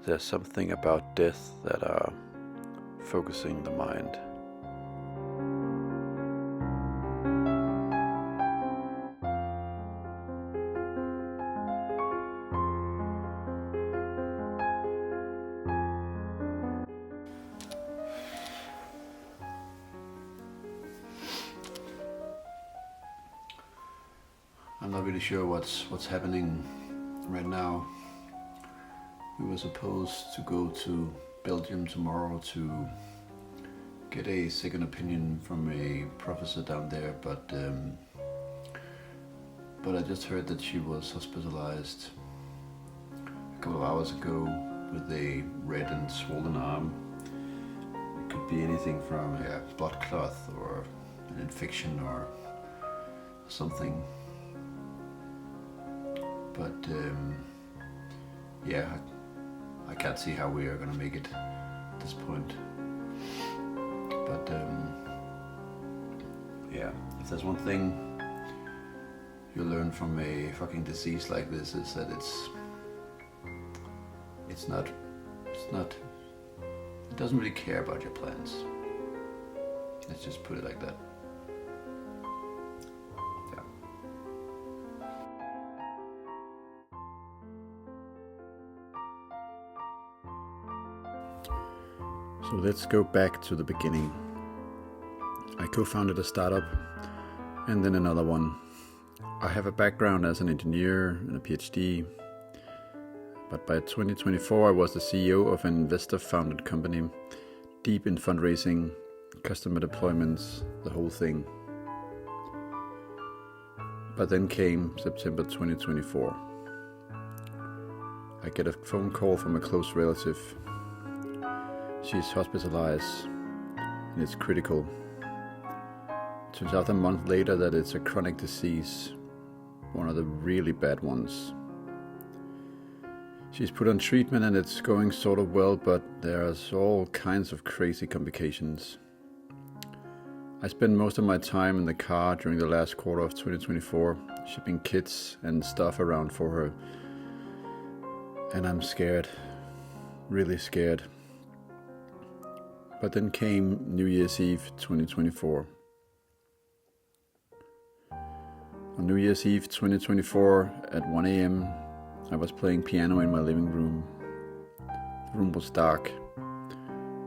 There's something about death that are focusing the mind. I'm not really sure what's happening right now. We were supposed to go to Belgium tomorrow to get a second opinion from a professor down there, but I just heard that she was hospitalized a couple of hours ago with a red and swollen arm. It could be anything from a blood clot or an infection or something. But yeah, I can't see how we are gonna make it at this point. But yeah, if there's one thing you learn from a fucking disease like this, is that it doesn't really care about your plans. Let's just put it like that. Yeah. So let's go back to the beginning. I co-founded a startup and then another one. I have a background as an engineer and a PhD, but by 2024 I was the CEO of an investor-founded company, deep in fundraising, customer deployments, the whole thing. But then came September 2024. I get a phone call from a close relative. She's hospitalized and it's critical. Turns out a month later that it's a chronic disease, one of the really bad ones. She's put on treatment and it's going sort of well, but there's all kinds of crazy complications. I spent most of my time in the car during the last quarter of 2024, shipping kits and stuff around for her. And I'm scared, really scared. But then came New Year's Eve 2024. On New Year's Eve 2024 at 1 a.m. I was playing piano in my living room. The room was dark.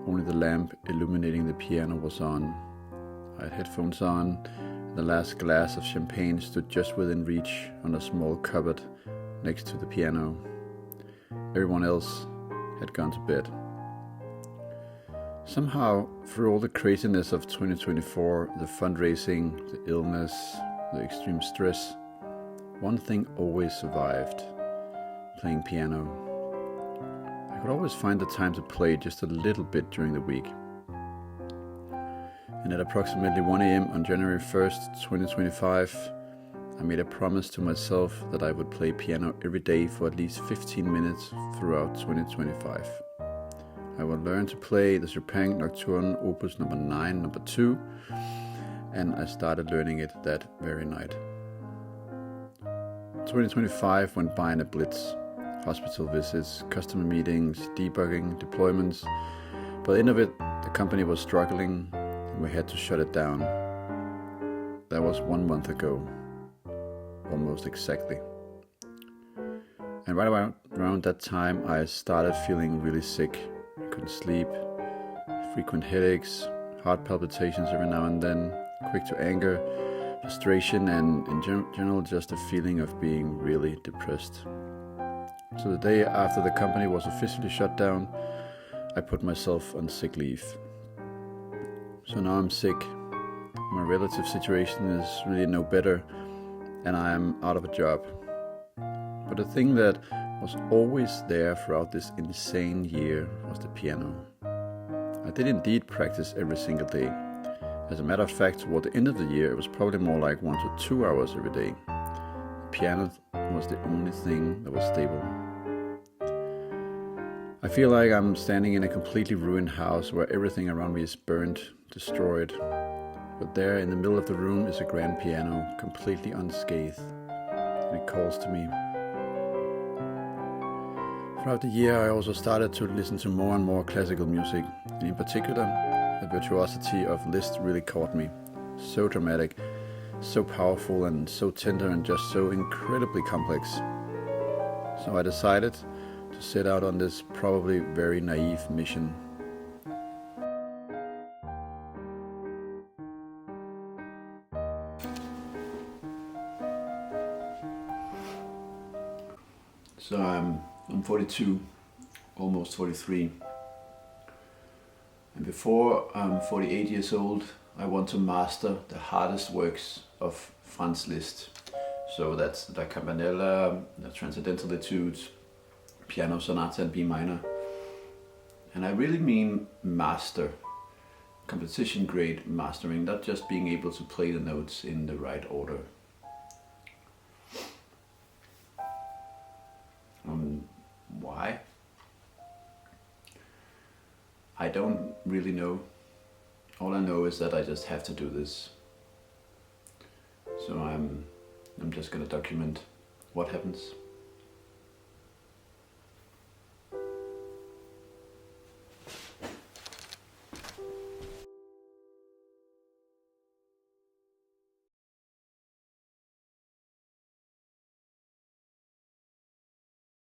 Only the lamp illuminating the piano was on. I had headphones on, and the last glass of champagne stood just within reach on a small cupboard next to the piano. Everyone else had gone to bed. Somehow, through all the craziness of 2024, the fundraising, the illness, the extreme stress, one thing always survived: playing piano. I could always find the time to play just a little bit during the week. And at approximately 1 a.m. on January 1st, 2025, I made a promise to myself that I would play piano every day for at least 15 minutes throughout 2025. I would learn to play the Chopin Nocturne Opus number 9, number 2, and I started learning it that very night. 2025 went by in a blitz. Hospital visits, customer meetings, debugging, deployments. By the end of it, the company was struggling and we had to shut it down. That was 1 month ago, almost exactly. And right around that time, I started feeling really sick. I couldn't sleep, frequent headaches, heart palpitations every now and then, quick to anger, frustration, and in general just a feeling of being really depressed. So the day after the company was officially shut down, I put myself on sick leave. So now I'm sick. My relative situation is really no better, and I am out of a job. But the thing that was always there throughout this insane year was the piano. I did indeed practice every single day. As a matter of fact, toward the end of the year, it was probably more like 1 to 2 hours every day. The piano was the only thing that was stable. I feel like I'm standing in a completely ruined house where everything around me is burnt, destroyed. But there in the middle of the room is a grand piano, completely unscathed, and it calls to me. Throughout the year I also started to listen to more and more classical music. In particular, the virtuosity of Liszt really caught me. So dramatic, so powerful and so tender and just so incredibly complex. So I decided to set out on this probably very naive mission. So I'm 42, almost 43. And before I'm 48 years old, I want to master the hardest works of Franz Liszt. So that's the Campanella, the Transcendental Etudes, Piano Sonata in B minor. And I really mean master, composition grade mastering, not just being able to play the notes in the right order. Why? I don't really know. All I know is that I just have to do this. So I'm just gonna document what happens.